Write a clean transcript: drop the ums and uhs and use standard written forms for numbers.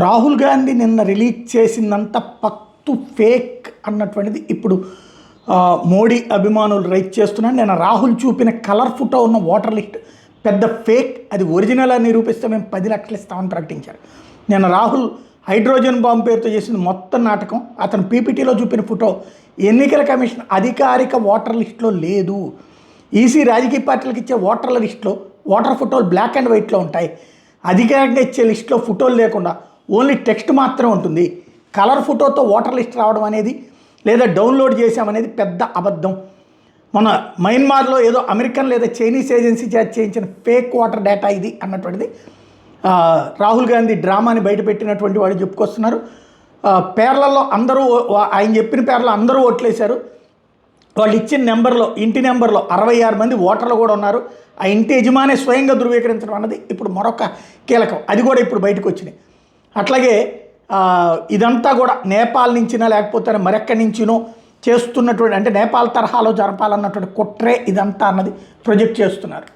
రాహుల్ గాంధీ నిన్న release చేసిందంత పక్తు fake అన్నటువంటిది ఇప్పుడు మోడీ అభిమానులు రైట్ చేస్తున్నారు. నేను రాహుల్ చూపిన కలర్ ఫోటో ఉన్న ఓటర్ లిస్ట్ పెద్ద ఫేక్, అది ఒరిజినల్ అని నిరూపిస్తే మేము 10 లక్షలు ఇస్తామని ప్రకటించారు. నేను రాహుల్ హైడ్రోజన్ బాంబు పేరుతో చేసిన మొత్తం నాటకం, అతను పీపీటీలో చూపిన ఫోటో ఎన్నికల కమిషన్ అధికారిక ఓటర్ లిస్టులో లేదు. ఈసీ రాజకీయ పార్టీలకు ఇచ్చే ఓటర్ల లిస్టులో ఓటర్ ఫోటోలు బ్లాక్ అండ్ వైట్లో ఉంటాయి. అధికారికంగా ఇచ్చే లిస్టులో ఫోటోలు లేకుండా ఓన్లీ టెక్స్ట్ మాత్రమే ఉంటుంది. కలర్ ఫోటోతో ఓటర్ లిస్ట్ రావడం అనేది లేదా డౌన్లోడ్ చేసామనేది పెద్ద అబద్ధం. మన మయన్మార్లో ఏదో అమెరికన్ లేదా చైనీస్ ఏజెన్సీ చేత చేయించిన ఫేక్ ఓటర్ డేటా ఇది అన్నటువంటిది రాహుల్ గాంధీ డ్రామాని బయటపెట్టినటువంటి వాళ్ళు చెప్పుకొస్తున్నారు. పేర్లలో అందరూ ఆయన చెప్పిన పేర్లో అందరూ ఓట్లేశారు. వాళ్ళు ఇచ్చిన నెంబర్లో ఇంటి నెంబర్లో 66 మంది ఓటర్లు కూడా ఉన్నారు. ఆ ఇంటి యజమాని స్వయంగా ధృవీకరించడం అన్నది ఇప్పుడు మరొక కీలకం, అది కూడా ఇప్పుడు బయటకు వచ్చినాయి. అట్లాగే ఇదంతా కూడా నేపాల్ నుంచినా లేకపోతే మరెక్కడి నుంచినో చేస్తున్నటువంటి, అంటే నేపాల్ తరహాలో జరపాలన్నటువంటి కుట్రే ఇదంతా అన్నది ప్రొజెక్ట్ చేస్తున్నారు.